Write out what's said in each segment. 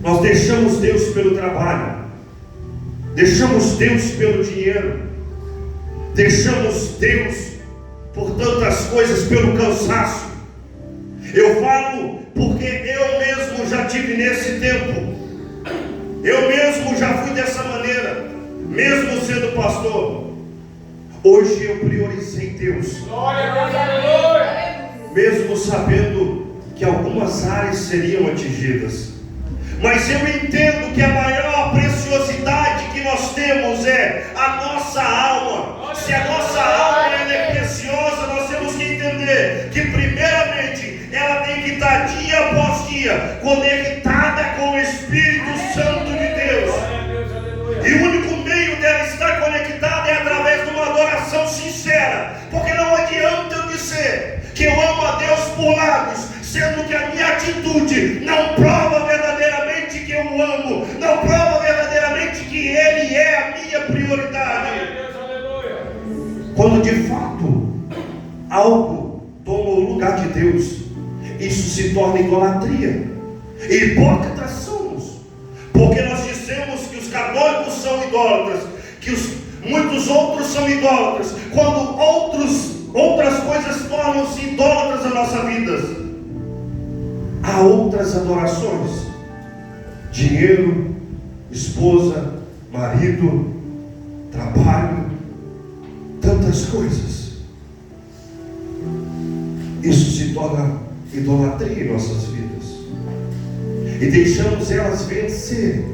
Nós deixamos Deus pelo trabalho, deixamos Deus pelo dinheiro, deixamos Deus por tantas coisas, pelo cansaço. Eu falo porque eu mesmo já tive nesse tempo. Eu mesmo já fui dessa maneira, mesmo sendo pastor. Hoje eu priorizei Deus, mesmo sabendo que algumas áreas seriam atingidas. Mas eu entendo que a maior preciosidade que nós temos é a nossa alma. Se a nossa alma ela é preciosa, nós temos que entender que primeiramente ela tem que estar dia após dia conectada com o Espírito Santo de Deus. E o único meio dela estar conectada é através de uma adoração sincera. Porque não adianta eu dizer que eu amo a Deus por lábios, sendo que a minha atitude não prova verdadeiramente que eu o amo, não prova verdadeiramente que Ele é a minha prioridade. Quando de fato algo toma o lugar de Deus, isso se torna idolatria. E hipócritas somos, porque nós dizemos que os católicos são idólatras, que muitos outros são idólatras, quando outras coisas tornam-se idólatras na nossa vida. Há outras adorações: dinheiro, esposa, marido, trabalho, tantas coisas. Isso se torna idolatria em nossas vidas, e deixamos elas vencer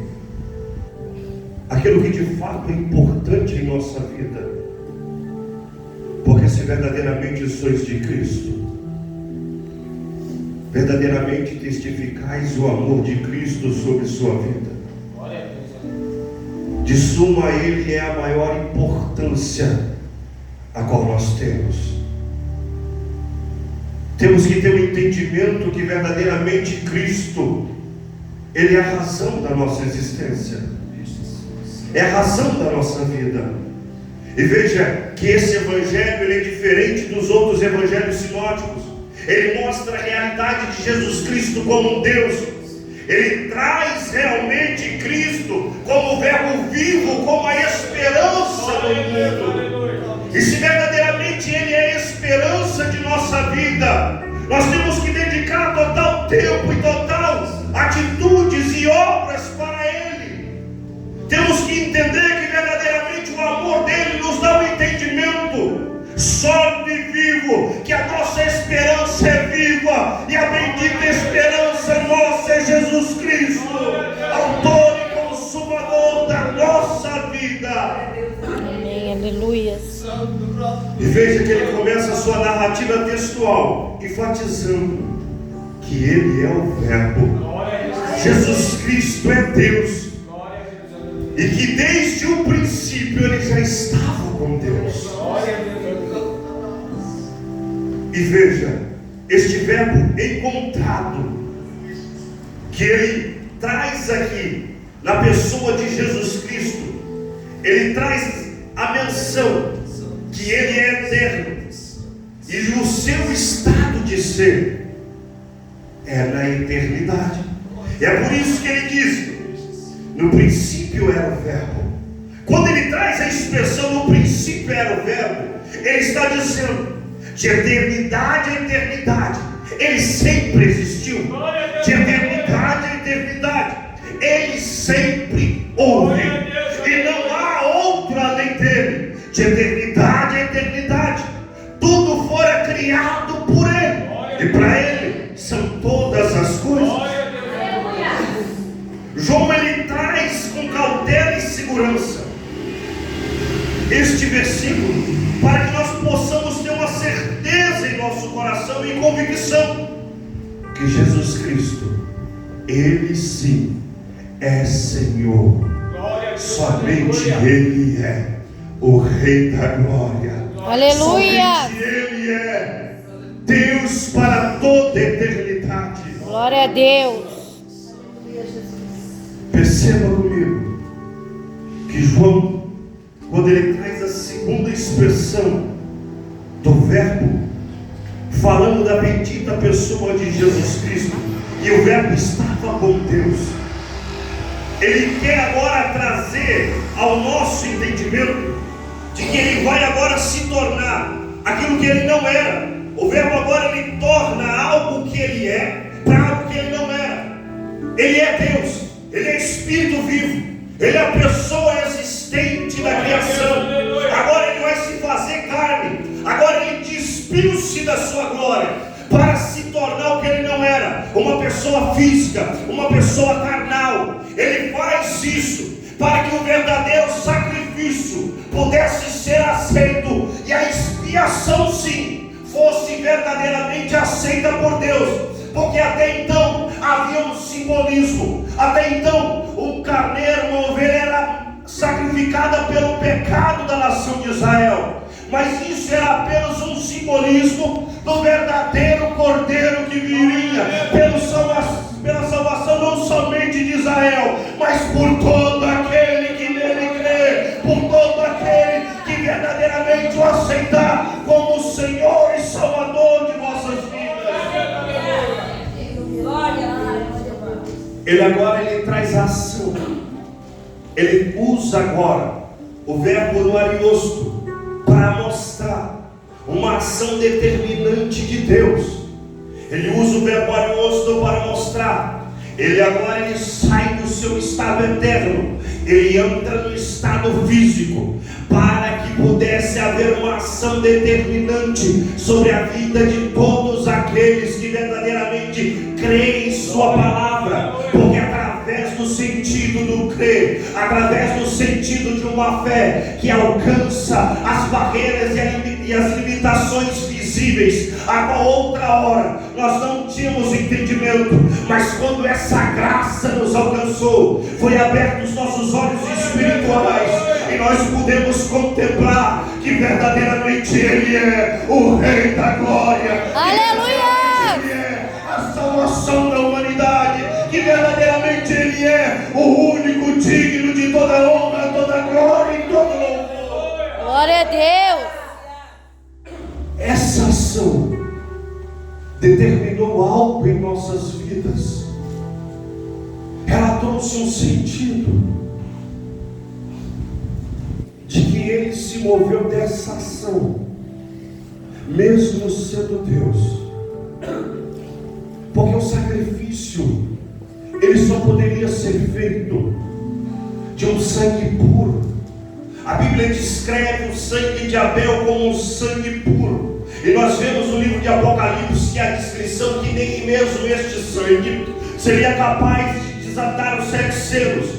aquilo que de fato é importante em nossa vida. Porque se verdadeiramente sois de Cristo, verdadeiramente testificais o amor de Cristo sobre sua vida, de suma Ele é a maior importância a qual nós temos. Temos que ter o entendimento que verdadeiramente Cristo, Ele é a razão da nossa existência, é a razão da nossa vida. E veja que esse evangelho ele é diferente dos outros evangelhos sinóticos. Ele mostra a realidade de Jesus Cristo como um Deus. Ele traz realmente Cristo como o verbo vivo, como a esperança do mundo. E se verdadeiramente Ele é a esperança de nossa vida, nós temos que dedicar total tempo e total atitudes e obras para Ele. Temos que entender que verdadeiramente o amor dele nos dá um entendimento sólido e vivo, que a nossa esperança é viva, e a bendita esperança nossa é Jesus Cristo, autor e consumador da nossa vida. Amém, aleluia. E veja que ele começa a sua narrativa textual enfatizando que Ele é o Verbo. Jesus Cristo é Deus, e que desde o princípio Ele já estava com Deus. E veja, este verbo encontrado, que Ele traz aqui na pessoa de Jesus Cristo, Ele traz a menção que Ele é eterno, e o seu estado de ser é na eternidade. É por isso que Ele diz: no princípio era o Verbo. Quando Ele traz a expressão no princípio era o Verbo, Ele está dizendo de eternidade a eternidade Ele sempre existiu. De eternidade a eternidade Ele sempre houve, e não há outro além dele. De eternidade a eternidade tudo fora criado por Ele, e para Ele são todas as coisas. João ele traz com cautela e segurança este versículo para que nós possamos ter uma certeza em nosso coração e convicção que Jesus Cristo, Ele sim é Senhor. Somente Ele é o Rei da Glória. Aleluia! Somente Ele é Deus para toda a eternidade. Glória a Deus. Perceba comigo que João, quando ele traz a segunda expressão do verbo, falando da bendita pessoa de Jesus Cristo, e o verbo estava com Deus, Ele quer agora trazer ao nosso entendimento de que ele vai agora se tornar aquilo que ele não era. O verbo agora ele torna algo que ele é para algo que ele não era. Ele é Deus, ele é Espírito vivo, ele é a pessoa existente da criação. Agora ele vai se fazer carne, agora ele despiu-se da sua glória para se tornar o que ele não era, uma pessoa física, uma pessoa carnal. Ele faz isso para que o verdadeiro sacrifício pudesse ser aceito e a expiação sim fosse verdadeiramente aceita por Deus. Porque até então havia um simbolismo, até então um carneiro, uma ovelha era sacrificada pelo pecado da nação de Israel, mas isso era apenas um simbolismo do verdadeiro cordeiro que viria pela salvação não somente de Israel, mas por todo aquele que nele crê, por todo aquele que verdadeiramente o aceitar como Senhor e Salvador de vossas vidas. Ele agora traz a ação. Ele usa agora o verbo no ariosto para mostrar uma ação determinante de Deus. Ele usa o verbo ariosto para mostrar. Ele agora sai do seu estado eterno, ele entra no estado físico, para que pudesse haver uma ação determinante sobre a vida de todos aqueles que verdadeiramente creem em sua palavra. Porque através do sentido do crer, através do sentido de uma fé que alcança as barreiras e as limitações visíveis, a outra hora nós não tínhamos entendimento, mas quando essa graça nos alcançou, foi aberto os nossos olhos espirituais e nós pudemos contemplar que verdadeiramente Ele é o Rei da Glória. Aleluia! Ele é a salvação da humanidade, que verdadeiramente Ele é o único digno de toda honra, toda glória e todo louvor. Glória a Deus! Essa ação determinou algo em nossas vidas. Ela trouxe um sentido de que Ele se moveu dessa ação, mesmo sendo Deus. Porque o sacrifício, ele só poderia ser feito de um sangue puro. A Bíblia descreve o sangue de Abel como um sangue puro. E nós vemos no livro de Apocalipse que a descrição que nem mesmo este sangue seria capaz de desatar os 7 selos.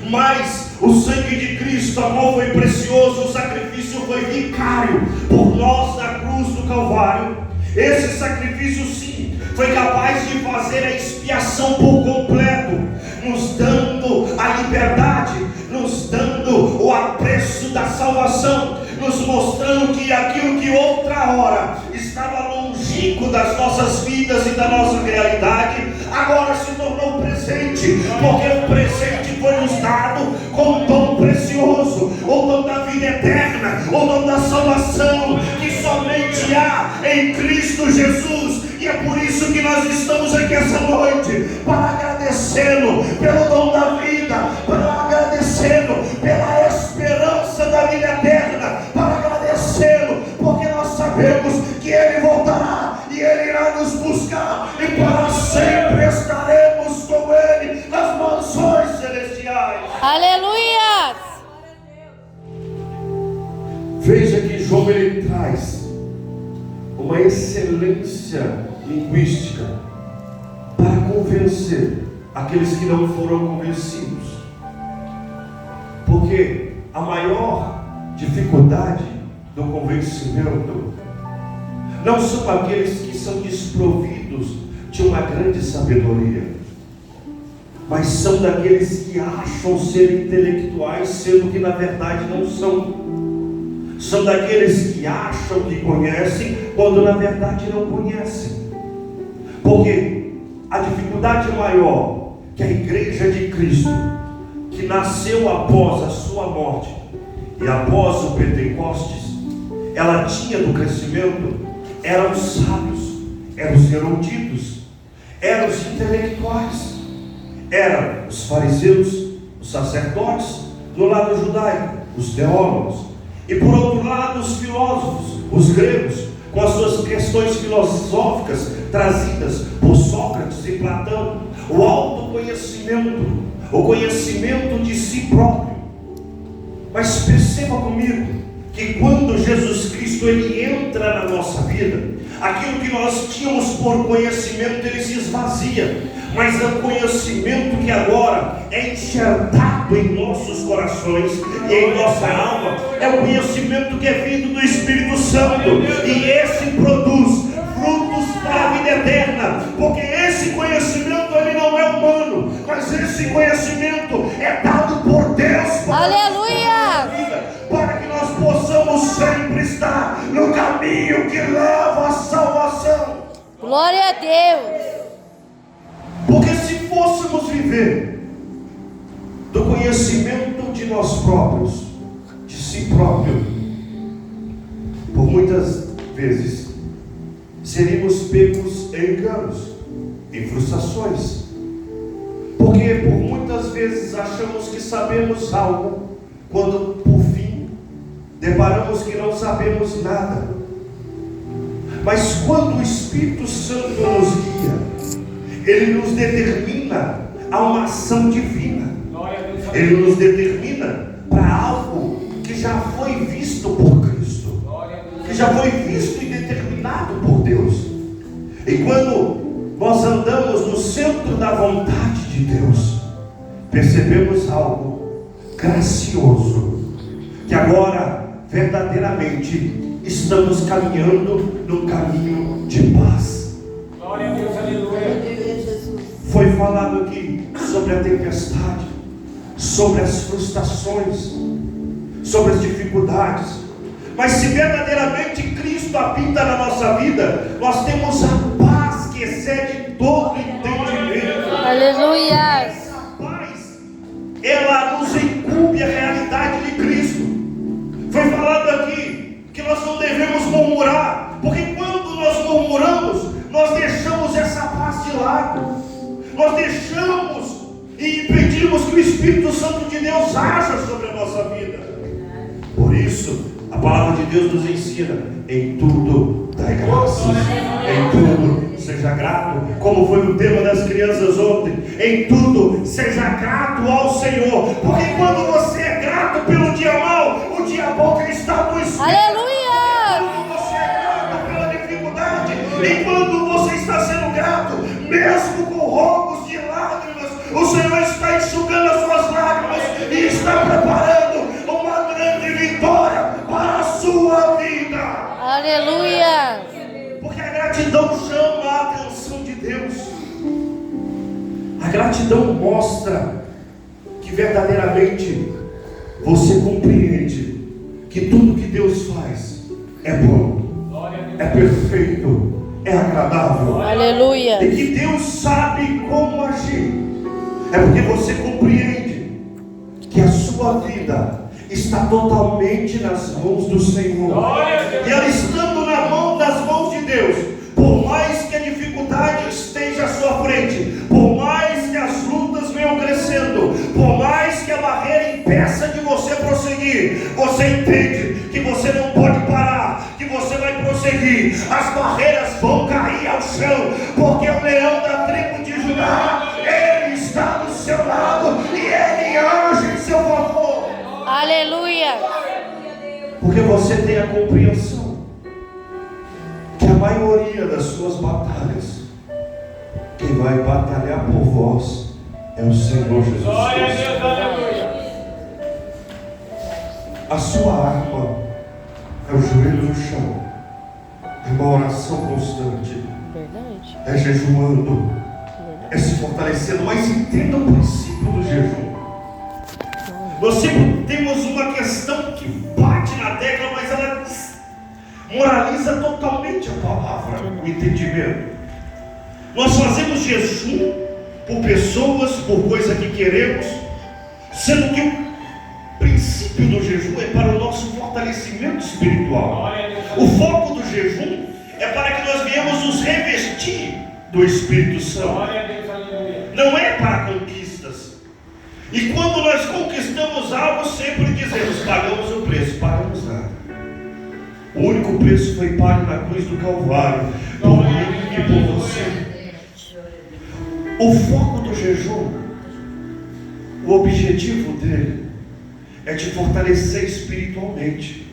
Mas o sangue de Cristo, a qual foi precioso, o sacrifício foi vicário por nós na cruz do Calvário. Esse sacrifício sim foi capaz de fazer a expiação por completo, nos dando a liberdade, nos dando o apreço da salvação, nos mostrando que aquilo que outra hora estava longínquo das nossas vidas e da nossa realidade, agora se tornou presente, porque o presente foi nos dado como um dom precioso, o dom da vida eterna, o dom da salvação, que somente há em Cristo Jesus. E é por isso que nós estamos aqui essa noite, para agradecê-lo pelo dom da vida, para agradecê-lo pela esperança da vida eterna, para agradecê-lo porque nós sabemos que Ele voltará e Ele irá nos buscar, e para sempre estaremos com Ele nas mansões celestiais. Aleluia! Veja que João ele traz uma excelência linguística para convencer aqueles que não foram convencidos. Porque a maior dificuldade do convencimento não são aqueles que são desprovidos de uma grande sabedoria, mas são daqueles que acham ser intelectuais, sendo que na verdade não são. São daqueles que acham que conhecem, quando na verdade não conhecem. Porque a dificuldade maior que a igreja de Cristo, que nasceu após a sua morte e após o Pentecostes, ela tinha do crescimento, eram os sábios, eram os eruditos, eram os intelectuais, eram os fariseus os sacerdotes, do lado judaico, os teólogos, e por outro lado os filósofos, os gregos, com as suas questões filosóficas trazidas por Sócrates e Platão, o autoconhecimento, o conhecimento de si próprio. Mas perceba comigo que quando Jesus Cristo ele entra na nossa vida, aquilo que nós tínhamos por conhecimento ele se esvazia, mas é o conhecimento que agora é enxertado em nossos corações e em nossa alma, é o conhecimento que é vindo do Espírito Santo, e esse produz frutos para a vida eterna, porque esse conhecimento ele não é humano, mas esse conhecimento é dado por Deus. Aleluia! Para que nós possamos sempre estar no caminho que leva à salvação. Glória a Deus! Porque se fôssemos viver do conhecimento de nós próprios, de si próprio, por muitas vezes seríamos pegos em enganos, em frustrações, porque por muitas vezes achamos que sabemos algo, quando por fim deparamos que não sabemos nada. Mas quando o Espírito Santo nos guia, ele nos determina a uma ação divina, ele nos determina para algo que já foi visto por Cristo, que já foi visto e determinado por Deus. E quando nós andamos no centro da vontade de Deus, percebemos algo gracioso, que agora verdadeiramente estamos caminhando no caminho de paz. Glória a Deus, aleluia. Foi falado aqui sobre a tempestade, sobre as frustrações, sobre as dificuldades. Mas se verdadeiramente Cristo habita na nossa vida, nós temos a paz que excede todo entendimento. Aleluia! Essa paz, ela nos incumbe a realidade de Cristo. Foi falado aqui que nós não devemos murmurar, porque quando nós murmuramos, nós deixamos essa paz de lado. Nós deixamos e impedimos que o Espírito Santo de Deus haja sobre a nossa vida. Por isso, a palavra de Deus nos ensina: em tudo dai graças, em tudo seja grato, como foi o tema das crianças ontem. Em tudo seja grato ao Senhor, porque quando você é grato pelo dia mau, o dia bom que está no Espírito. Aleluia! Quando você é grato pela dificuldade, e quando você está sendo grato, mesmo com rogos de lágrimas, o Senhor está enxugando as suas lágrimas e está preparando uma grande vitória para a sua vida. Aleluia! Porque a gratidão chama a atenção de Deus. A gratidão mostra que verdadeiramente você compreende que tudo que Deus faz é bom, é perfeito, é agradável. Aleluia! E que Deus sabe como agir. É porque você compreende que a sua vida está totalmente nas mãos do Senhor. E ela estando nas mãos de Deus, por mais que a dificuldade esteja à sua frente, por mais que as lutas venham crescendo, por mais que a barreira impeça de você prosseguir, você entende que você não pode parar, que você vai prosseguir. As barreiras vão cair ao chão, porque o leão da tribo de Judá, ele está do seu lado e ele age em seu favor. Aleluia! Porque você tem a compreensão que a maioria das suas batalhas, quem vai batalhar por vós é o Senhor Jesus Cristo. A sua arma é o joelho no chão, é uma oração constante, Verdade. é jejuando, é se fortalecendo. Mas entenda o princípio do jejum. Nós sempre temos uma questão que bate na tecla, mas ela moraliza totalmente a palavra, o entendimento. Nós fazemos jejum por pessoas, por coisa que queremos, sendo que o princípio do jejum é para o nosso fortalecimento espiritual. O foco do jejum é para que nós venhamos nos revestir do Espírito Santo. Não é para conquistas. E quando nós conquistamos algo, sempre dizemos: pagamos o preço. Pagamos nada. O único preço foi pago na cruz do Calvário, por mim e por você. O foco do jejum, o objetivo dele é te fortalecer espiritualmente.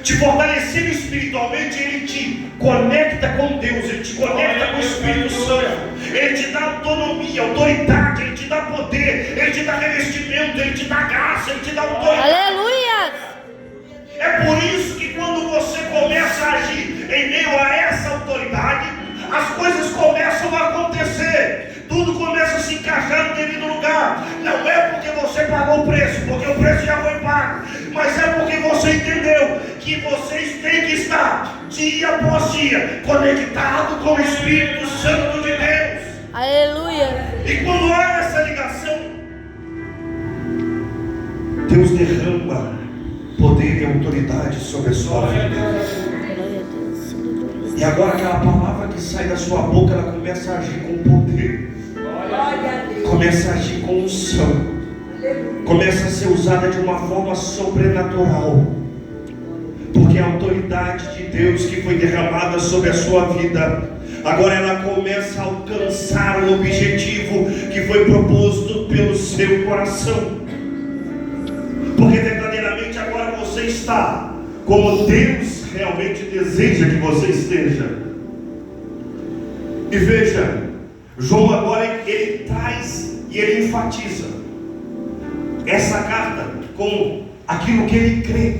Te fortalecer espiritualmente, ele te conecta com Deus, ele te conecta com o Espírito Santo, ele te dá autonomia, autoridade, ele te dá poder, ele te dá revestimento, ele te dá graça, ele te dá autoridade. Aleluia. É por isso que quando você começa a agir em meio a essa autoridade, as coisas começam a acontecer. Tudo começa a se encaixar no devido lugar. Não é porque você pagou o preço, porque o preço já foi pago, mas é porque você entendeu que vocês têm que estar dia após dia conectado com o Espírito Santo de Deus. Aleluia. E quando há essa ligação, Deus derrama poder e autoridade sobre a sua vida. Glória a Deus. E agora aquela palavra que sai da sua boca, ela começa a agir com poder, começa a agir com unção, começa a ser usada de uma forma sobrenatural, porque a autoridade de Deus que foi derramada sobre a sua vida, agora ela começa a alcançar o objetivo que foi proposto pelo seu coração, porque verdadeiramente agora você está como Deus realmente deseja que você esteja. E veja, João agora ele traz e ele enfatiza essa carta com aquilo que ele crê,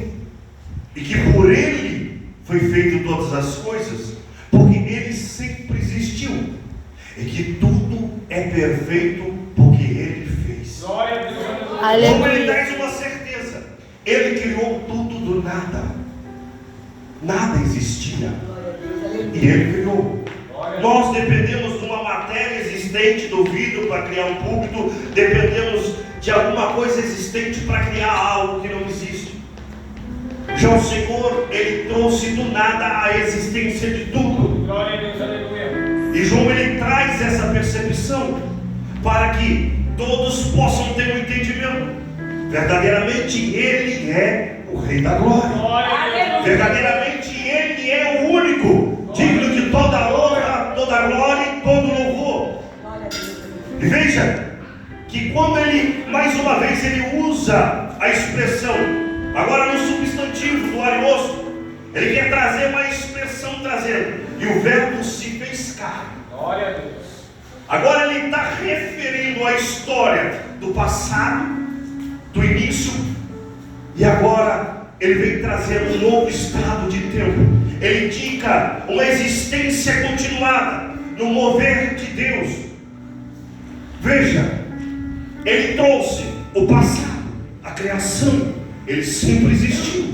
e que por ele foi feito todas as coisas, porque ele sempre existiu, e que tudo é perfeito porque ele fez. João ele traz uma certeza: ele criou tudo do nada, nada existia e ele criou. Nós dependemos de uma matéria existente, do vidro para criar um púlpito, dependemos de alguma coisa existente para criar algo que não existe. Já o Senhor, ele trouxe do nada a existência de tudo. Glória a Deus, aleluia. E João ele traz essa percepção para que todos possam ter um entendimento. Verdadeiramente ele é o Rei da Glória. Verdadeiramente ele é o único, digno de toda honra, toda glória e todo louvor. E veja que quando ele, mais uma vez, ele usa a expressão, agora no substantivo do ariosto, ele quer trazer uma expressão trazendo, e o verbo se fez carne. Glória a Deus. Agora ele está referindo a história do passado, do início, e agora ele vem trazer um novo estado de tempo. Ele indica uma existência continuada no mover de Deus. Veja, ele trouxe o passado, a criação, ele sempre existiu.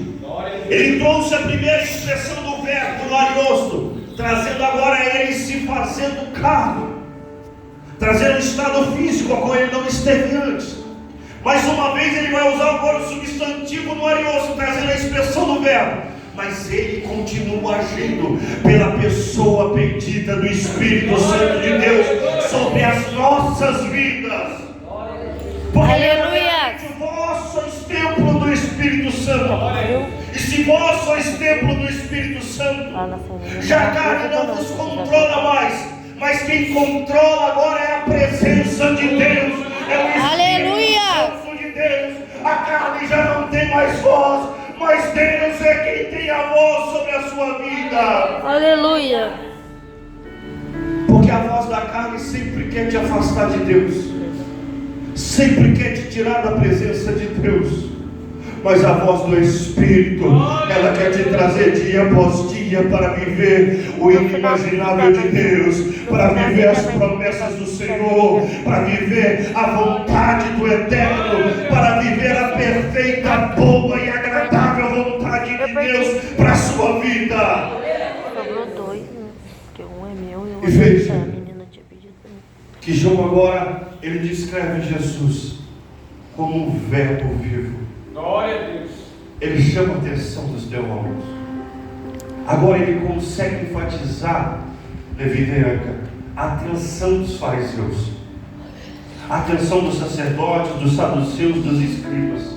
Ele trouxe a primeira expressão do verbo no ariosto, trazendo agora ele se fazendo carne, trazendo um estado físico a qual ele não esteve antes. Mais uma vez ele vai usar agora o substantivo no ariosto, trazendo a expressão do verbo, mas ele continua agindo pela pessoa bendita do Espírito Santo de Deus sobre as nossas vidas. Porque Aleluia. vós sois templo do Espírito Santo. E se vós sois templo do Espírito Santo, já a carne não vos controla mais, mas quem controla agora é a presença de Deus, é o Espírito Santo de Deus. A carne já não tem mais voz, mas Deus é quem tem a voz sobre a sua vida. Aleluia. Porque a voz da carne sempre quer te afastar de Deus, sempre quer te tirar da presença de Deus. Mas a voz do Espírito, ela quer te trazer dia após dia para viver o inimaginável de Deus, para viver as promessas do Senhor, para viver a vontade do Eterno, para viver a perfeita, boa e agradável vontade de Deus para a sua vida. Sobrou dois, né? Porque um é meu e E veja, a menina tinha pedido também. que João agora, ele descreve Jesus como um verbo vivo. Glória a Deus. Ele chama a atenção dos teólogos. Agora ele consegue enfatizar, Levideanca, a atenção dos fariseus. a atenção dos sacerdotes, dos saduceus, dos escribas.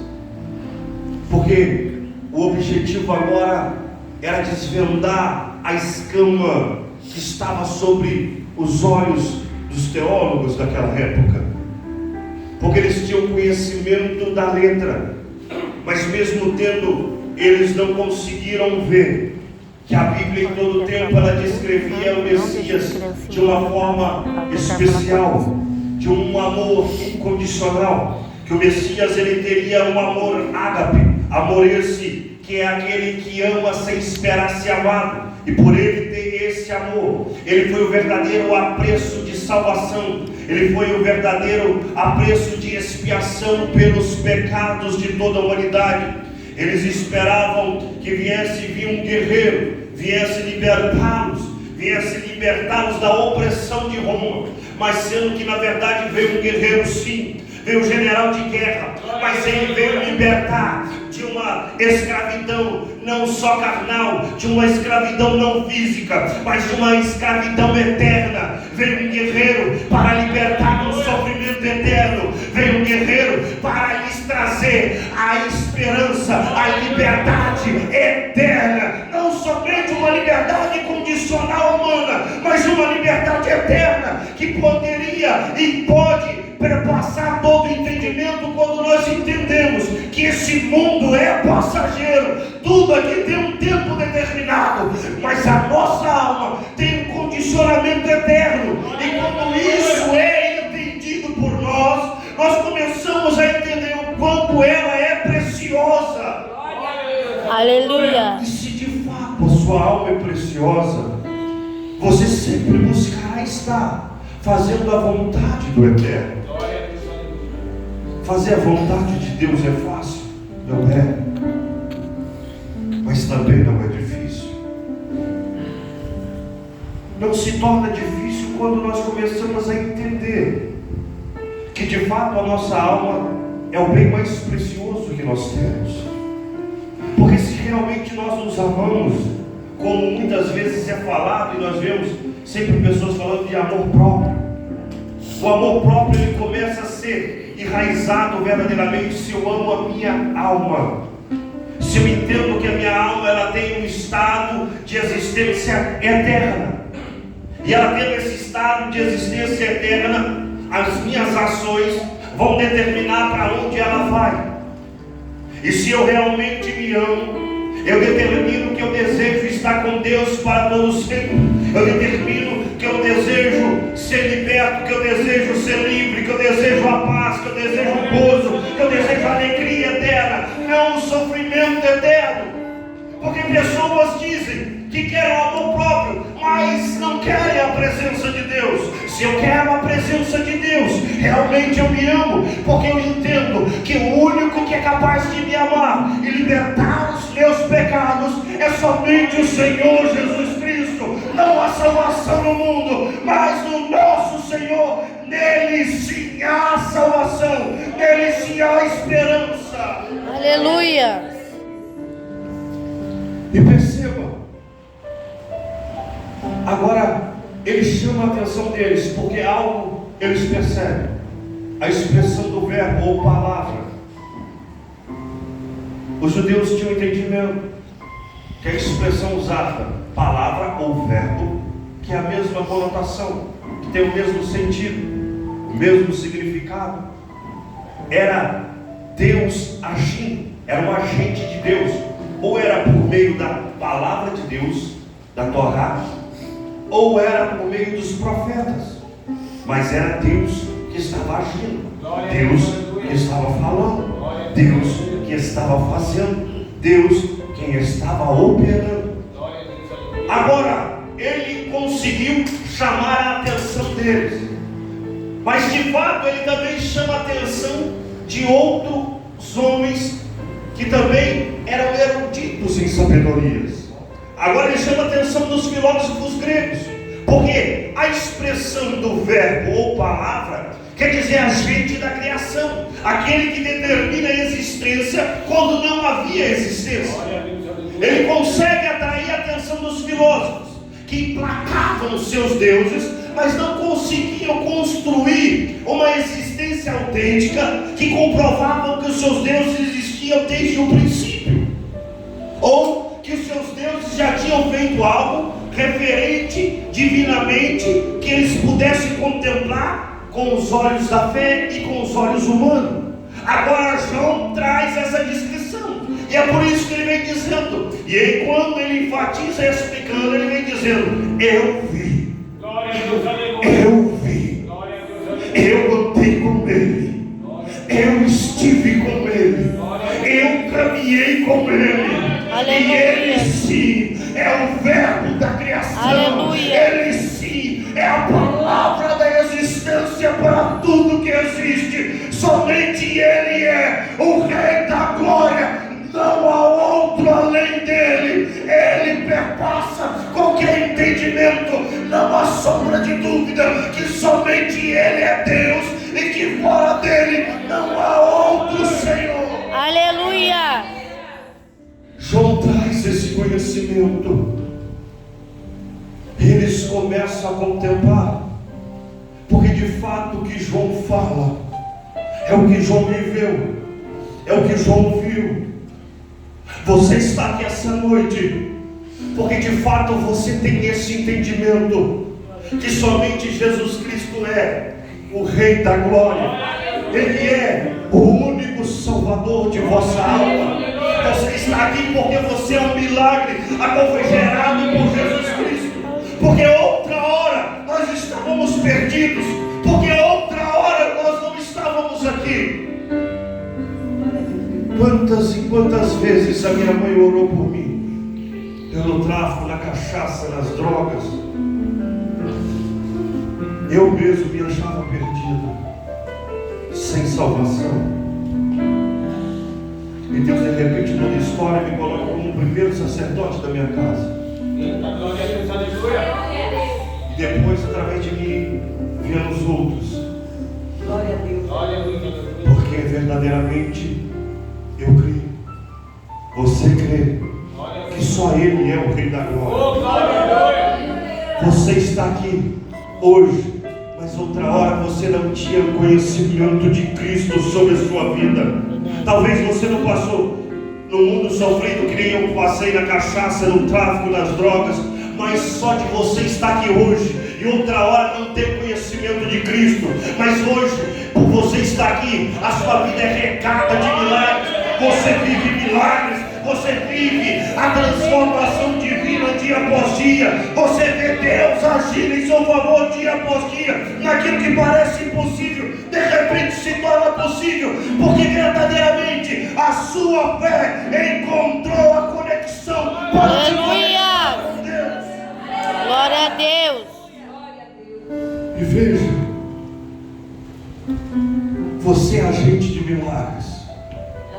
Porque o objetivo agora era desvendar a escama que estava sobre os olhos dos teólogos daquela época. Porque eles tinham conhecimento da letra, mas mesmo tendo, eles não conseguiram ver que a Bíblia em todo tempo ela descrevia o Messias de uma forma especial, de um amor incondicional, que o Messias ele teria um amor ágape, amor esse que é aquele que ama sem esperar ser amado, e por ele ter esse amor, ele foi o verdadeiro apreço de salvação, ele foi o verdadeiro apreço de expiação pelos pecados de toda a humanidade. Eles esperavam que viesse vir um guerreiro, viesse libertá-los da opressão de Roma, mas sendo que na verdade veio um guerreiro sim, veio um general de guerra, mas ele veio libertar de uma escravidão não só carnal, de uma escravidão não física, mas de uma escravidão eterna. Veio um guerreiro para libertar do sofrimento eterno, veio um guerreiro para lhes trazer a esperança, a liberdade eterna, não somente uma liberdade condicional humana, mas uma liberdade eterna que poderia e pode perpassar todo o entendimento quando nós entendemos que esse mundo é passageiro, tudo aqui tem um tempo determinado, mas a nossa alma tem um condicionamento eterno, e quando isso é entendido por nós, nós começamos a entender o quanto ela é preciosa. Aleluia. E se de fato a sua alma é preciosa, você sempre buscará estar fazendo a vontade do Eterno. Fazer a vontade de Deus é fácil? Não é. Mas também não é difícil. Não se torna difícil quando nós começamos a entender que de fato a nossa alma é o bem mais precioso que nós temos. Porque se realmente nós nos amamos, como muitas vezes é falado, e nós vemos sempre pessoas falando de amor próprio, o amor próprio ele começa a ser enraizado verdadeiramente se eu amo a minha alma, se eu entendo que a minha alma ela tem um estado de existência eterna, e ela tendo esse estado de existência eterna, as minhas ações vão determinar para onde ela vai. E se eu realmente me amo, eu determino que eu desejo estar com Deus para todo sempre. Eu determino que eu desejo ser liberto, que eu desejo ser livre, que eu desejo a paz, que eu desejo o gozo, que eu desejo a alegria eterna, não o sofrimento eterno. Porque pessoas dizem que querem o amor próprio, mas não querem a presença de Deus. Se eu quero a presença de Deus, realmente eu me amo, porque eu entendo que o único que é capaz de me amar e libertar os meus pecados é somente o Senhor Jesus Cristo. Não há salvação no mundo, mas no nosso Senhor, nele sim há salvação, nele sim há esperança. Aleluia. E perceba, agora ele chama a atenção deles, porque algo eles percebem, a expressão do verbo ou palavra. Os judeus tinham entendimento que a expressão usada, palavra ou verbo, que é a mesma conotação, que tem o mesmo sentido, o mesmo significado, era Deus agindo, era um agente de Deus, ou era por meio da palavra de Deus, da Torá, ou era por meio dos profetas, mas era Deus que estava agindo, Deus que estava falando, Deus que estava fazendo, Deus quem estava operando. Agora, ele conseguiu chamar a atenção deles, mas de fato ele também chama a atenção de outros homens que também eram eruditos em sabedorias. Agora ele chama a atenção dos filósofos gregos, porque a expressão do verbo ou palavra quer dizer agente da criação, aquele que determina a existência quando não havia existência. Ele consegue atrair a atenção dos filósofos, que emplacavam os seus deuses, mas não conseguiam construir uma existência autêntica que comprovava que os seus deuses existiam desde o princípio, ou que os seus deuses já tinham feito algo referente divinamente que eles pudessem contemplar com os olhos da fé e com os olhos humanos. Agora João traz essa descrição, e é por isso que ele vem dizendo, e aí quando ele enfatiza explicando, ele vem dizendo: eu vi, Glória a Deus, aleluia. eu vi, Glória a Deus, aleluia. eu andei com ele, eu estive com ele, eu caminhei com ele. Aleluia. E ele sim é o verbo da criação. Aleluia. Ele sim é a palavra da existência para tudo que existe. Somente ele é o Rei da glória. Não há outro além dele. Ele perpassa qualquer entendimento. Não há sombra de dúvida que somente ele é Deus e que fora dele não há outro Senhor. Aleluia. João traz esse conhecimento. Eles começam a contemplar, porque de fato o que João fala é o que João viveu, é o que João viu. Você está aqui essa noite porque de fato você tem esse entendimento que somente Jesus Cristo é o Rei da glória. Ele é o único Salvador de vossa alma. Você está aqui porque você é um milagre, a qual foi gerado por Jesus Cristo. Porque outra hora nós estávamos perdidos, porque outra hora nós não estávamos aqui. Quantas e quantas vezes a minha mãe orou por mim, eu no tráfico, na cachaça, nas drogas, eu mesmo me achava perdido, sem salvação. E Deus de repente muda a história e me coloca como o primeiro sacerdote da minha casa. Glória a Deus, aleluia. E depois, através de mim, vieram os outros. Glória a Deus. Aleluia. Porque verdadeiramente eu creio. Você crê que só Ele é o Rei da glória. Oh, glória, aleluia. Você está aqui hoje, mas outra hora você não tinha conhecimento de Cristo sobre a sua vida. Talvez você não passou no mundo sofrido que nem eu passei, na cachaça, no tráfico, nas drogas, mas só de você estar aqui hoje e outra hora não ter conhecimento de Cristo, mas hoje, por você estar aqui, a sua vida é regada de milagres. Você vive milagres, você vive a transformação divina dia após dia. Você vê Deus agindo em seu favor dia após dia, naquilo que parece impossível, de repente se torna possível, porque verdadeiramente a sua fé encontrou a conexão para te conectar com Deus. Glória a Deus. E veja, você é agente de milagres.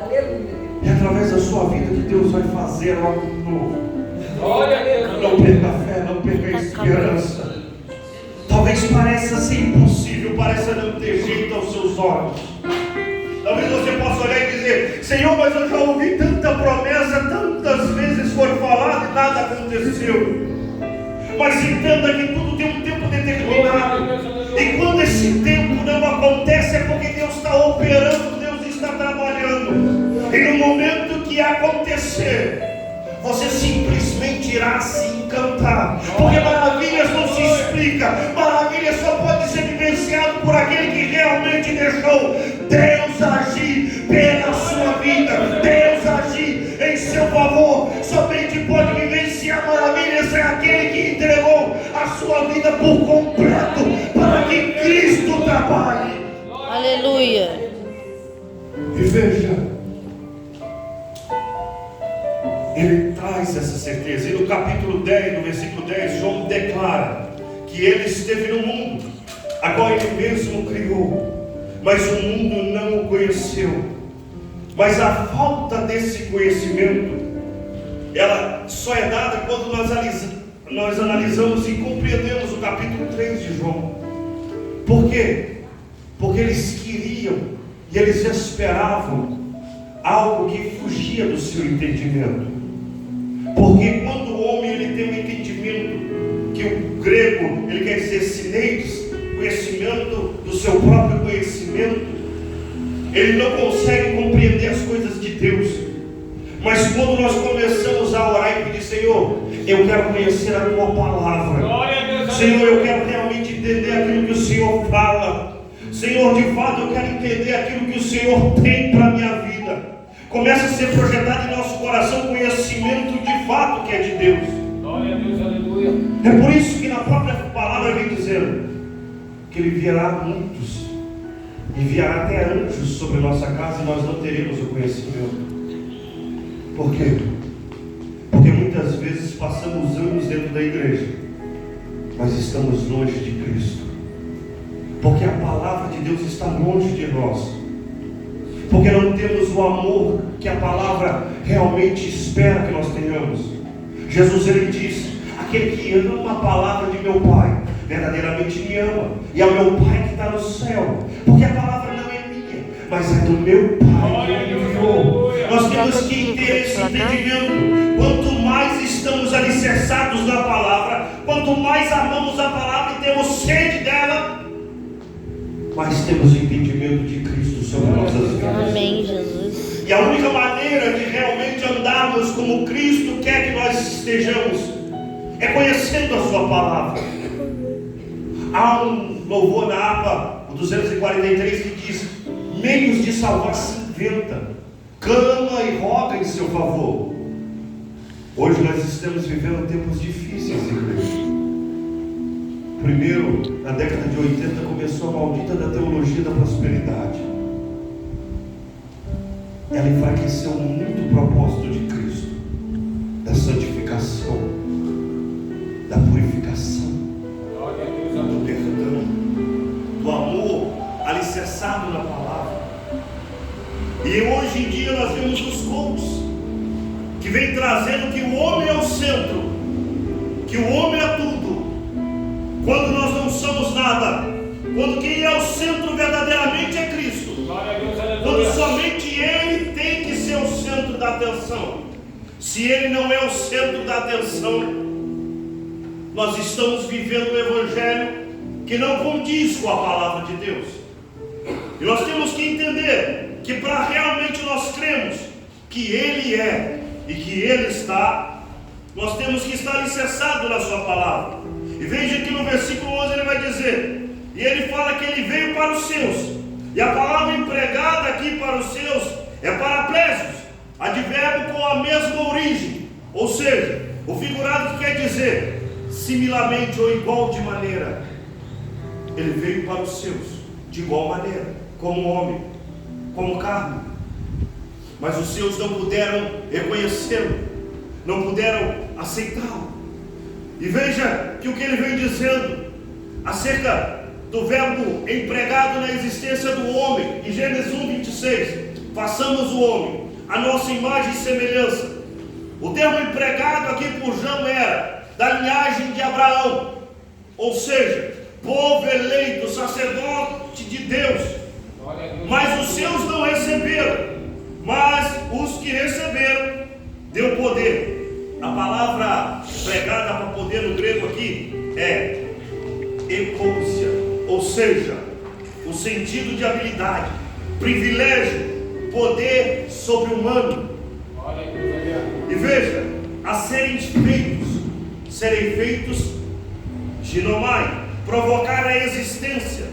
Aleluia. É através da sua vida que Deus vai fazer algo novo. Glória a Deus. Não perca a fé, não perca a esperança. Talvez pareça ser impossível, pareça não ter jeito aos seus olhos. Talvez você possa olhar e dizer: Senhor, mas eu já ouvi tanta promessa, tantas vezes foi falado e nada aconteceu. Mas entenda que tudo tem um tempo determinado. E quando esse tempo não acontece, é porque Deus está operando, Deus está trabalhando. E no momento que acontecer, você simplesmente irá se encantar. Porque maravilhas não se explica. Maravilhas só pode ser vivenciado por aquele que realmente deixou Deus agir pela sua vida, Deus agir em seu favor. Somente pode vivenciar maravilhas é aquele que entregou a sua vida por completo para que Cristo trabalhe. Aleluia. E veja, ele traz essa certeza. E no capítulo 10, no versículo 10, João declara que ele esteve no mundo, agora ele mesmo criou, mas o mundo não o conheceu. Mas a falta desse conhecimento, ela só é dada quando nós analisamos e compreendemos o capítulo 3 de João. Por quê? Porque eles queriam e eles esperavam algo que fugia do seu entendimento. Porque quando o homem ele tem um entendimento que o grego, ele quer dizer sineides, conhecimento do seu próprio conhecimento. Ele não consegue compreender as coisas de Deus. Mas quando nós começamos a orar e pedir: Senhor, eu quero conhecer a Tua Palavra. Senhor, eu quero realmente entender aquilo que o Senhor fala. Senhor, de fato eu quero entender aquilo que o Senhor tem para a minha vida. Começa a ser projetado em nosso coração conhecimento de fato que é de Deus. Glória a Deus, aleluia. É por isso que na própria palavra vem dizendo que Ele enviará muitos, enviará até anjos sobre nossa casa, e nós não teremos o conhecimento. Por quê? Porque muitas vezes passamos anos dentro da igreja, mas estamos longe de Cristo. Porque a palavra de Deus está longe de nós. Porque não temos o amor que a palavra realmente espera que nós tenhamos. Jesus, ele diz: aquele que ama a palavra de meu Pai verdadeiramente me ama, e é o meu Pai que está no céu. Porque a palavra não é minha, mas é do meu Pai que me enviou. Nós temos que ter esse entendimento. Quanto mais estamos alicerçados na palavra, quanto mais amamos a palavra e temos sede dela, mais temos o entendimento de Cristo sobre nossas vidas. Amém, Jesus. E a única maneira de realmente andarmos como Cristo quer que nós estejamos é conhecendo a sua palavra. Há um louvor na APA, o 243, que diz: meios de salvar se inventa, clama e roga em seu favor. Hoje nós estamos vivendo tempos difíceis, igreja. Primeiro, na década de 80, começou a maldita da teologia da prosperidade. Ela enfraqueceu muito o propósito de Cristo, da santificação, da purificação, do perdão, do amor alicerçado na palavra. E hoje em dia nós vemos os cultos que vem trazendo que o homem é o centro, que o homem é tudo, quando nós não somos nada, quando quem é o centro verdadeiramente é Cristo, quando somente Ele tem que ser o centro da atenção. Se Ele não é o centro da atenção, nós estamos vivendo um evangelho que não condiz com a palavra de Deus. E nós temos que entender que para realmente nós cremos que Ele é e que Ele está, nós temos que estar alicerçados na sua palavra. E veja que no versículo 11 ele vai dizer, e ele fala que ele veio para os seus, e a palavra empregada aqui para os seus é paraplégios, advérbio com a mesma origem, ou seja, o figurado que quer dizer similarmente ou igual de maneira. Ele veio para os seus de igual maneira, como homem, como carne, mas os seus não puderam reconhecê-lo, não puderam aceitá-lo. E veja que o que ele vem dizendo acerca do verbo empregado na existência do homem, em Gênesis 1:26, façamos o homem a nossa imagem e semelhança. O termo empregado aqui por João era da linhagem de Abraão, ou seja, povo eleito, sacerdote de Deus. Mas os seus não receberam, mas os que receberam deu poder. A palavra empregada para poder no grego aqui é ekousia, ou seja, o sentido de habilidade, privilégio, poder sobre-humano. E veja, a serem feitos ginomai, provocar a existência.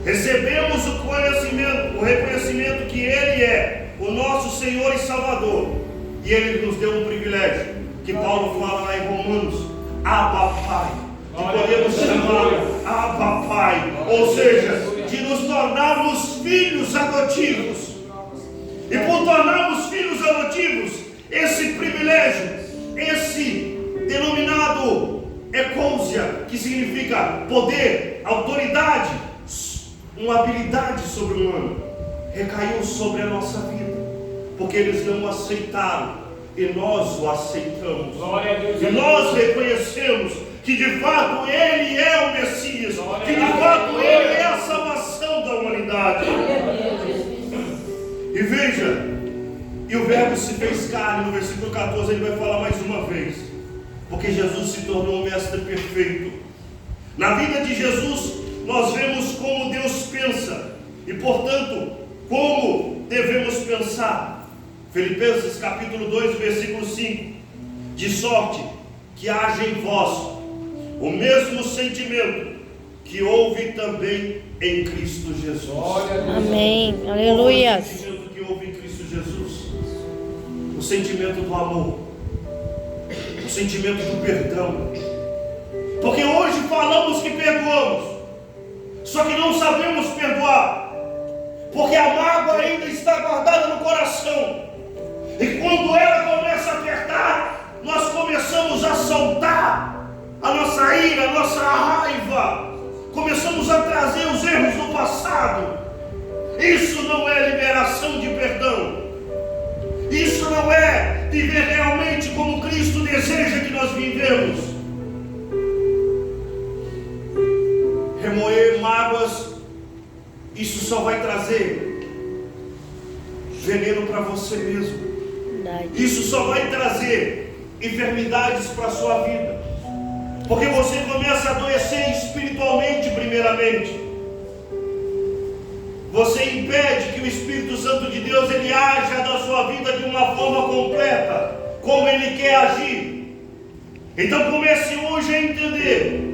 Recebemos o reconhecimento que Ele é o nosso Senhor e Salvador, e Ele nos deu um privilégio que Paulo fala lá em Romanos, Abba Pai, que podemos chamar Abba Pai, ou seja, de nos tornarmos filhos adotivos. E por tornarmos filhos adotivos, esse privilégio, esse denominado ekousia, que significa poder, autoridade, uma habilidade sobre-humana, recaiu sobre a nossa vida, porque eles não aceitaram. E nós o aceitamos. E nós reconhecemos que de fato Ele é o Messias, que de fato Ele é a salvação da humanidade. E veja, e o verbo se fez carne, no versículo 14 ele vai falar mais uma vez, porque Jesus se tornou um mestre perfeito, Na vida de Jesus, nós vemos como Deus pensa e, portanto, como devemos pensar. Filipenses capítulo 2, versículo 5. De sorte que haja em vós o mesmo sentimento que houve também em Cristo Jesus. Amém. Aleluia. Qual é o sentimento que houve em Cristo Jesus? O sentimento do amor, o sentimento do perdão. Porque hoje falamos que perdoamos, só que não sabemos perdoar, porque a mágoa ainda está guardada no coração. E quando ela começa a apertar, nós começamos a soltar a nossa ira, a nossa raiva, começamos a trazer os erros do passado. Isso não é liberação de perdão. Isso não é viver realmente como Cristo deseja que nós vivemos. Remoer mágoas, isso só vai trazer veneno para você mesmo. Isso só vai trazer enfermidades para a sua vida, porque você começa a adoecer espiritualmente primeiramente. Você impede que o Espírito Santo de Deus ele haja da sua vida de uma forma completa, como ele quer agir. Então comece hoje a entender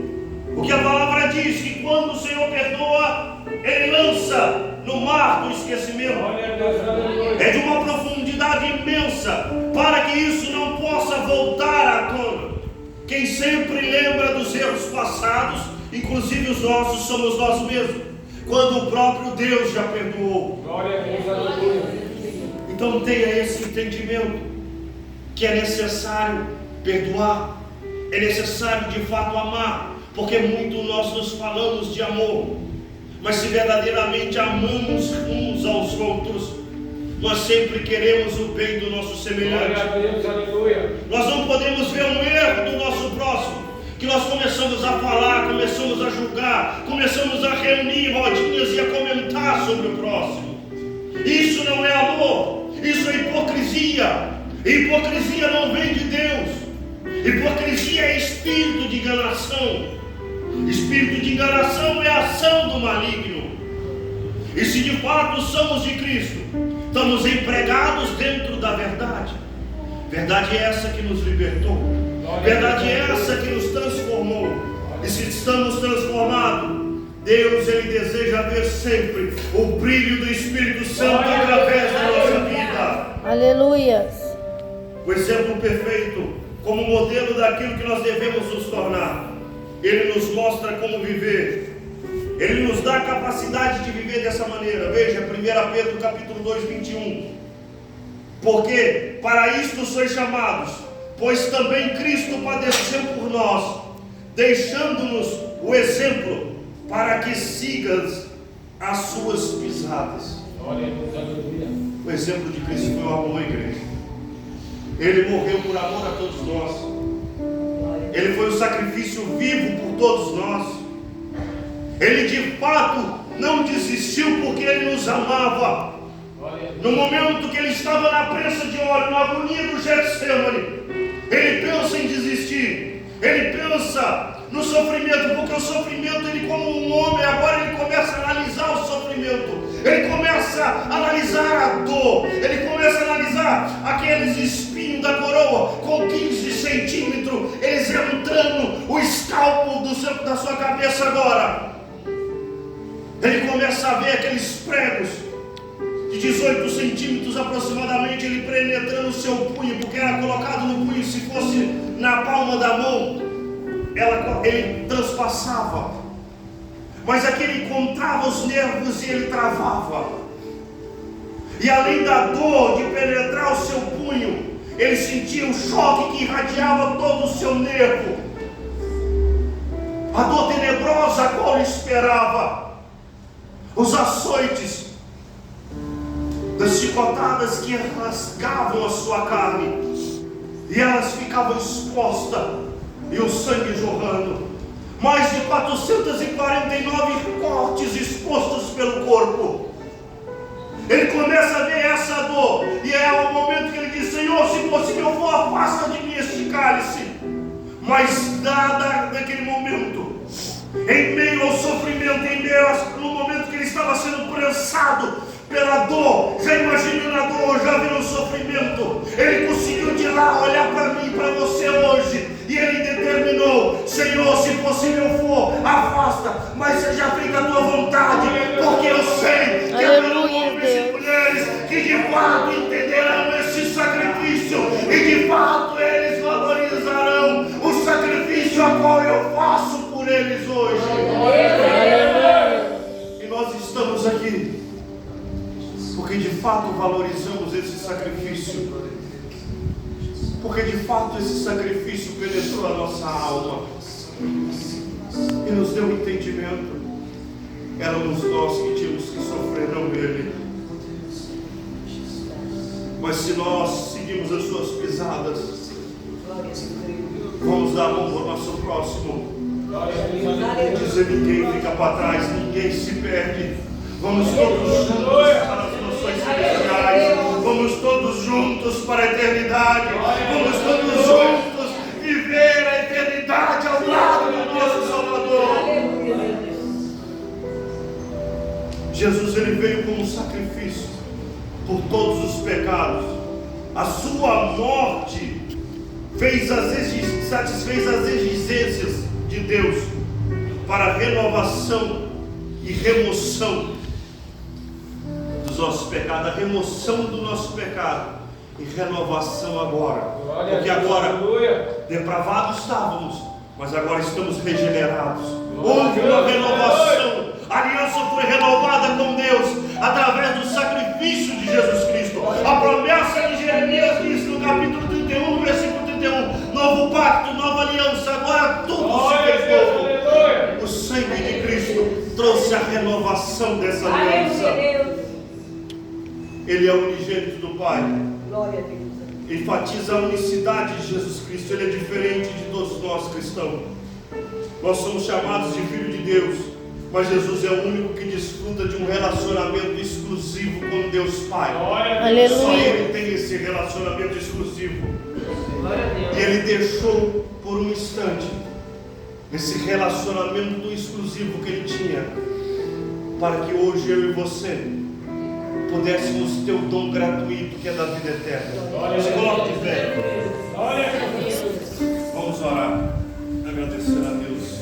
o que a palavra diz, que quando o Senhor perdoa, ele lança no mar do esquecimento. É de uma profundidade imensa, para que isso não possa voltar à tona. Quem sempre lembra dos erros passados, inclusive os nossos, somos nós mesmos, quando o próprio Deus já perdoou. Então tenha esse entendimento, que é necessário perdoar, é necessário de fato amar, porque muito nós nos falamos de amor, mas se verdadeiramente amamos uns aos outros, nós sempre queremos o bem do nosso semelhante. Nós não podemos ver um erro do nosso próximo, que nós começamos a falar, começamos a julgar, começamos a reunir rodinhas e a comentar sobre o próximo. Isso não é amor, isso é hipocrisia. Hipocrisia não vem de Deus. Hipocrisia é espírito de enganação. Espírito de enganação é a ação do maligno. E se de fato somos de Cristo, estamos empregados dentro da verdade. Verdade é essa que nos libertou. Verdade é essa que nos transformou. E se estamos transformados, Deus ele deseja ver sempre o brilho do Espírito Santo através da nossa vida. Aleluia. O exemplo perfeito, como modelo daquilo que nós devemos nos tornar. Ele nos mostra como viver. Ele nos dá a capacidade de viver dessa maneira. Veja 1 Pedro capítulo 2, 21. Porque para isto sois chamados, pois também Cristo padeceu por nós, deixando-nos o exemplo para que sigas as suas pisadas. O exemplo de Cristo foi o amor, igreja. Ele morreu por amor a todos nós. Ele foi o sacrifício vivo por todos nós. Ele de fato não desistiu porque ele nos amava. No momento que ele estava na prensa de óleo, na agonia do Getsemane, ele pensa em desistir. Ele pensa no sofrimento, porque o sofrimento, ele como um homem, agora ele começa a analisar o sofrimento. Ele começa a analisar a dor. Ele começa a analisar aqueles espinhos da coroa com 15 centímetros, eles entrando o escalpo da sua cabeça agora. Ele começa a ver aqueles pregos de 18 centímetros aproximadamente, ele penetrando o seu punho, porque era colocado no punho, se fosse na palma da mão, ele transpassava. Mas aqui ele encontrava os nervos e ele travava. E além da dor de penetrar o seu punho, ele sentia um choque que irradiava todo o seu nervo. A dor tenebrosa a qual ele esperava. Os açoites, das chicotadas que rasgavam a sua carne, e elas ficavam expostas, e o sangue jorrando. Mais de 449 cortes expostos pelo corpo. Ele começa a ver essa dor, e é o momento que ele diz: Senhor, se possível for, afasta de mim este cálice. Mas naquele momento, em meio ao sofrimento, em meio no momento que ele estava sendo prensado pela dor, já imaginando a dor, já vendo o sofrimento, ele conseguiu de lá olhar para mim, para você hoje, e ele determinou: Senhor, se possível for, afasta, mas seja feita a tua vontade, porque eu sei que haverão homens e mulheres que de fato entenderão esse sacrifício, e de fato eles valorizarão o sacrifício a qual eu faço por eles hoje. E nós estamos aqui porque de fato valorizamos esse sacrifício, porque de fato esse sacrifício penetrou a nossa alma e nos deu entendimento. Éramos nós que tínhamos que sofrer, não ele. Mas se nós seguimos as suas pisadas, vamos dar a mão ao nosso próximo. Dizer: ninguém fica para trás, ninguém se perde. Vamos todos juntos para as nações celestiais. Vamos todos juntos para a eternidade. Vamos todos juntos viver a eternidade ao lado do nosso Salvador. Jesus, ele veio como um sacrifício por todos os pecados. A sua morte satisfez as exigências de Deus para renovação e remoção dos nossos pecados, a remoção do nosso pecado e renovação agora. Porque agora depravados estávamos, mas agora estamos regenerados. Houve uma renovação. A aliança foi renovada com Deus através do sacrifício de Jesus Cristo. A promessa de Jeremias diz no capítulo 31, versículo 31: novo pacto, nova aliança, agora tudo se fez novo. O sangue de Cristo trouxe a renovação dessa aliança. Ele é o unigênito do Pai. Glória a Deus. Enfatiza a unicidade de Jesus Cristo. Ele é diferente de todos nós cristãos. Nós somos chamados de filho de Deus, mas Jesus é o único que desfruta de um relacionamento exclusivo com Deus Pai. Aleluia. Só Ele tem esse relacionamento exclusivo. E Ele deixou por um instante esse relacionamento exclusivo que Ele tinha, para que hoje eu e você pudéssemos ter o dom gratuito que é da vida eterna. Se coloque de pé. Vamos orar, agradecer a Deus.